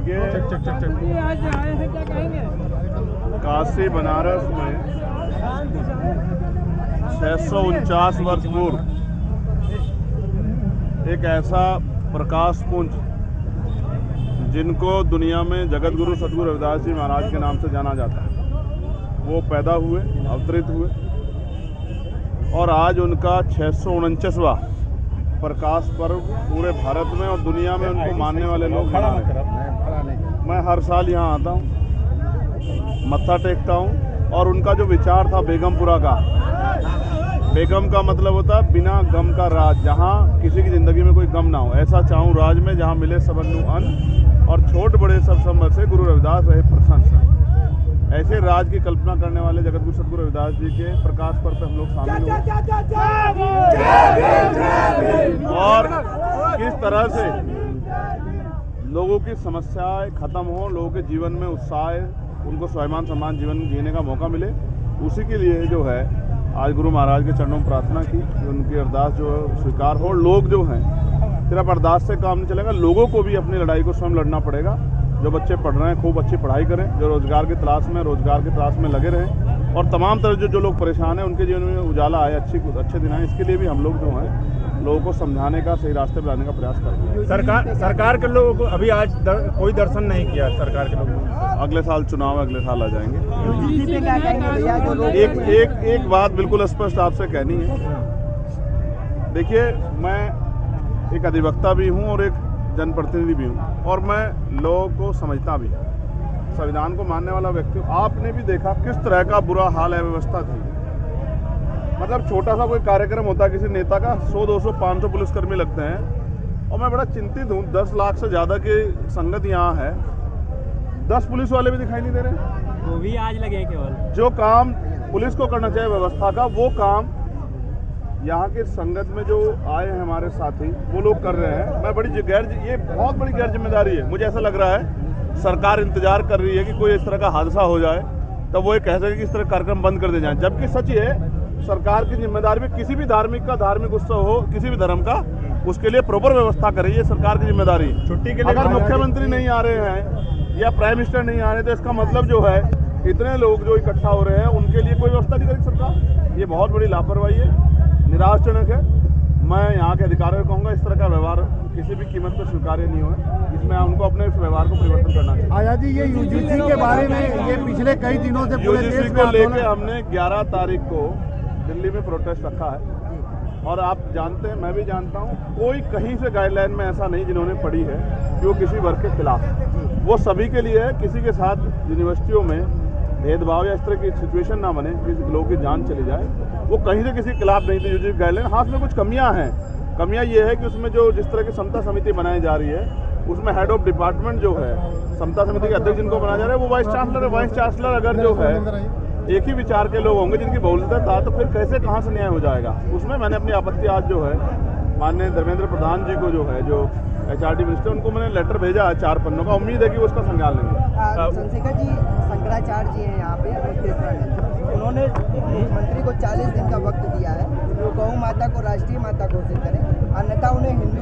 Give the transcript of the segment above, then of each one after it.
देखिए, काशी बनारस में 649 वर्ष पूर्व एक ऐसा प्रकाश पुंज, जिनको दुनिया में जगत गुरु सतगुरु रविदास जी महाराज के नाम से जाना जाता है, वो पैदा हुए, अवतरित हुए और आज उनका 649वां प्रकाश पर्व पूरे भारत में और दुनिया में उनको मानने वाले लोग मना रहे हैं। मैं हर साल यहाँ आता हूँ, मत्था टेकता हूँ और उनका जो विचार था बेगमपुरा का, बेगम का मतलब होता है बिना गम का राज, जहाँ किसी की ज़िंदगी में कोई गम ना हो, ऐसा चाहूँ राज में जहाँ मिले सबनु अन्न और छोट बड़े सब समझ से गुरु रविदास रहे प्रसन्न। ऐसे राज की कल्पना करने वाले जगत गुरु सतगुरु रविदास जी के प्रकाश पर्व पे हम लोग शामिल हुए और किस तरह से लोगों की समस्याएं खत्म हो, लोगों के जीवन में उत्साह, उनको स्वाभिमान सम्मान जीवन जीने का मौका मिले, उसी के लिए जो है आज गुरु महाराज के चरणों में प्रार्थना की कि उनकी अरदास जो स्वीकार हो। लोग जो हैं सिर्फ अरदास से काम नहीं चलेगा, लोगों को भी अपनी लड़ाई को स्वयं लड़ना पड़ेगा। जो बच्चे पढ़ रहे हैं खूब अच्छी पढ़ाई करें, जो रोजगार की तलाश में लगे रहें और तमाम तरह जो लोग परेशान हैं उनके जीवन में उजाला आए, अच्छे दिन आए। इसके लिए भी हम लोग जो हैं लोगों को समझाने का, सही रास्ते पर लाने का प्रयास करते हैं। सरकार के लोग अभी आज कोई दर्शन नहीं किया सरकार के लोग। अगले साल चुनाव है, अगले साल आ जाएंगे। एक बात बिल्कुल स्पष्ट आपसे कहनी है। देखिए, मैं एक अधिवक्ता भी हूँ और एक जनप्रतिनिधि भी हूँ और मैं लोगों को समझता भी हूँ, संविधान को मानने वाला व्यक्ति। आपने भी देखा किस तरह का बुरा हाल है, व्यवस्था थी। मतलब छोटा सा कोई कार्यक्रम होता है किसी नेता का, 100, 200, 500 पुलिसकर्मी लगते हैं और मैं बड़ा चिंतित हूँ। 10 लाख से ज़्यादा की संगत यहाँ है, 10 पुलिस वाले भी दिखाई नहीं दे रहे। वो भी आज लगे केवल। जो काम पुलिस को करना चाहिए व्यवस्था का, वो काम यहाँ के संगत में जो आए हैं हमारे साथी, वो लोग कर रहे हैं। मैं ये बहुत बड़ी गैर जिम्मेदारी है। मुझे ऐसा लग रहा है सरकार इंतजार कर रही है कि कोई इस तरह का हादसा हो जाए तब वो ये कह सके कि इस तरह कार्यक्रम बंद कर दे जाए। जबकि सच ये है, सरकार की जिम्मेदारी में किसी भी धार्मिक उत्सव हो, किसी भी धर्म का, उसके लिए प्रॉपर व्यवस्था करे, ये सरकार की जिम्मेदारी है। छुट्टी के लिए अगर मुख्यमंत्री नहीं आ रहे हैं या प्राइम मिनिस्टर नहीं आ रहे तो इसका मतलब जो है इतने लोग जो इकट्ठा हो रहे हैं उनके लिए कोई व्यवस्था नहीं करेगी सरकार। ये बहुत बड़ी लापरवाही है, निराशजनक है। मैं यहाँ के अधिकारियों को कहूँगा इस तरह का व्यवहार किसी भी कीमत पर स्वीकार्य नहीं हो। इसमें उनको अपने इस व्यवहार को परिवर्तन करना चाहिए। आजादी, ये यूजीसी के बारे में ये पिछले कई दिनों से पूरे देश को लेकर हमने 11 तारीख को दिल्ली में प्रोटेस्ट रखा है और आप जानते हैं, मैं भी जानता हूँ, कोई कहीं से गाइडलाइन में ऐसा नहीं जिन्होंने पढ़ी है कि वो किसी वर्ग के खिलाफ। वो सभी के लिए है। किसी के साथ यूनिवर्सिटियों में भेदभाव या इस तरह की सिचुएशन ना बने, किसी लोगों की जान चली जाए, वो कहीं से किसी के खिलाफ नहीं थी यूजीसी गाइडलाइन। हाँ, उसमें कुछ कमियां हैं। कमियां ये है कि उसमें जो जिस तरह की समता समिति बनाई जा रही है, उसमें हेड ऑफ डिपार्टमेंट जो है, समता समिति के अध्यक्ष जिनको बनाया जा रहा है वो वाइस चांसलर है। वाइस चांसलर अगर जो है एक ही विचार के लोग होंगे जिनकी बहुलता था, तो फिर कैसे कहाँ से न्याय हो जाएगा। उसमें मैंने अपनी आपत्ति आज जो है माननीय धर्मेंद्र प्रधान जी को, जो है जो HRD मिनिस्टर, उनको मैंने लेटर भेजा है 4 पन्नों का। उम्मीद है कि वो उसका संज्ञान लेंगे। चंद्रशेखर जी, शंकराचार्य जी हैं यहाँ पे, उन्होंने मुख्यमंत्री को 40 दिन का वक्त दिया है जो गौ माता को राष्ट्रीय माता घोषित करें, अन्यथा उन्हें हिंदू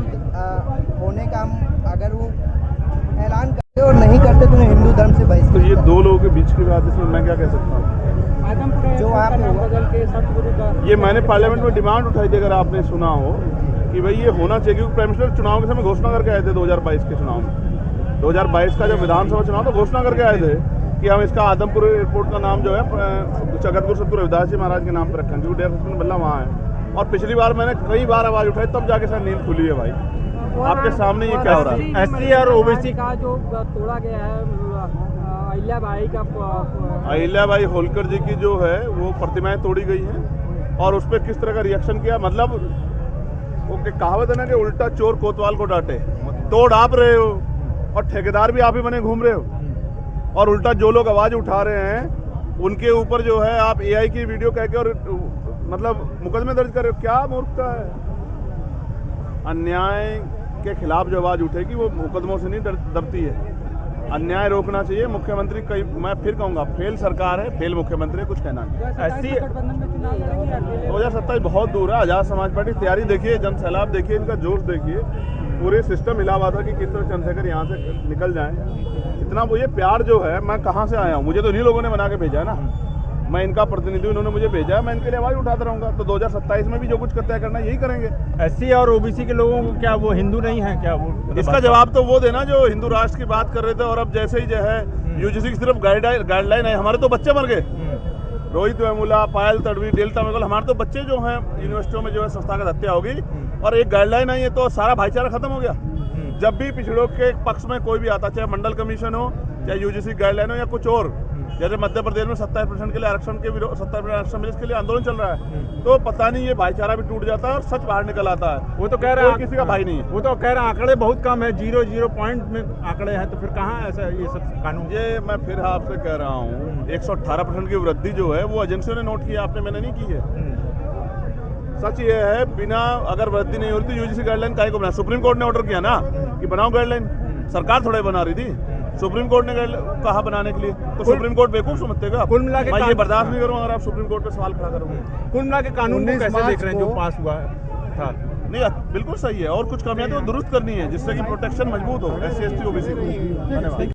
होने का अगर वो ऐलान करते और नहीं करते तो उन्हें हिंदू धर्म से बहिष्कृत। तो ये दो लोगों के बीच की बात, इसमें मैं क्या कह सकता हूँ। जो आप बदल के सतगुरु का, ये मैंने पार्लियामेंट में डिमांड उठाई थी, अगर आपने सुना हो, कि भाई ये होना चाहिए। क्योंकि प्राइम मिनिस्टर चुनाव के समय घोषणा करके आए थे 2022 के चुनाव में। 2022 का जब विधानसभा चुनाव तो घोषणा करके आए थे कि हम इसका आदमपुर एयरपोर्ट का नाम जो है जगत गुरु सतगुरु रविदास जी महाराज के नाम पर रखेंगे, क्योंकि डेरा सच्चिदानंद बल्ला वहाँ है। और पिछली बार मैंने कई बार आवाज़ उठाई, तब जाके सर नींद खुली है भाई। आपके सामने ये क्या हो रहा है। SC और OBC का जो तोड़ा गया है, अहिल्याबाई होलकर जी की जो है वो प्रतिमाएं तोड़ी गई हैं और उस पर किस तरह का रिएक्शन किया। मतलब वो कहावत है ना कि उल्टा चोर कोतवाल को डांटे। तोड़ आप रहे हो और ठेकेदार भी आप ही बने घूम रहे हो, और उल्टा जो लोग आवाज उठा रहे हैं उनके ऊपर जो है आप AI की वीडियो कह के और मतलब मुकदमे दर्ज कर रहे हो। क्या मूर्खता है। अन्याय के खिलाफ जो आवाज उठेगी वो मुकदमों से नहीं दबती है। अन्याय रोकना चाहिए। मुख्यमंत्री कई, मैं फिर कहूँगा, फेल सरकार है, फेल मुख्यमंत्री, कुछ कहना नहीं। 2027 बहुत दूर है। आजाद समाज पार्टी तैयारी देखिए, जन सैलाब देखिए, इनका जोश देखिए, पूरे सिस्टम हिला हुआ था कि किस तरह चंद्रशेखर यहाँ से निकल जाएं। इतना वो ये प्यार जो है, मैं कहाँ से आया हूँ, मुझे तो इन्हीं लोगों ने बना के भेजा है ना, मैं इनका प्रतिनिधि, इन्होंने मुझे भेजा है, मैं इनके लिए आवाज उठाता रहूंगा। तो 2027 में भी जो कुछ तय करना है यही करेंगे। एससी और ओबीसी के लोगों को क्या वो हिंदू नहीं है क्या? वो इसका जवाब तो वो देना जो हिंदू राष्ट्र की बात कर रहे थे, और अब जैसे ही जो है यूजीसी की सिर्फ गाइडलाइन है, हमारे तो बच्चे मर गए, रोहित वेमुला, पायल तड़वी, डेल्टा मेगल, हमारे तो बच्चे जो हैं यूनिवर्सिटियों में जो है संस्थागत हत्या होगी, और एक गाइडलाइन आई है तो सारा भाईचारा खत्म हो गया। जब भी पिछड़ों के पक्ष में कोई भी आता, चाहे मंडल कमीशन हो, चाहे यूजीसी गाइडलाइन हो या कुछ और, जैसे मध्य प्रदेश में 27% के लिए आरक्षण के विरोध, 27% आरक्षण मिले के लिए आंदोलन चल रहा है, तो पता नहीं ये भाईचारा भी टूट जाता है और सच बाहर निकल आता है। वो तो कह रहे हैं किसी का भाई नहीं है। वो तो कह रहे हैं आंकड़े बहुत कम है, 0 पॉइंट में आंकड़े हैं, तो फिर कहाँ ऐसा ये सब कानून? ये मैं फिर आपसे कह रहा हूँ, 118% की वृद्धि जो है वो एजेंसियों ने नोट की है, आपने, मैंने नहीं की है। सच ये है, बिना अगर वृद्धि नहीं होती तो यूजीसी गाइडलाइन काहे को बना? सुप्रीम कोर्ट ने ऑर्डर किया ना कि बनाओ गाइडलाइन, सरकार थोड़े बना रही थी, सुप्रीम कोर्ट ने कहा बनाने के लिए, तो सुप्रीम कोर्ट बेवकूफ समझते हो? कुल मिला के मैं ये बर्दाश्त नहीं करूँगा अगर आप सुप्रीम कोर्ट पे सवाल खड़ा करोगे। कुल मिला के कानून को 19 कैसे देख रहे हैं जो मार्च पास हुआ था? नहीं, बिल्कुल सही है, और कुछ कमियां तो दुरुस्त करनी है जिससे कि प्रोटेक्शन मजबूत हो SC ST OBC को। धन्यवाद।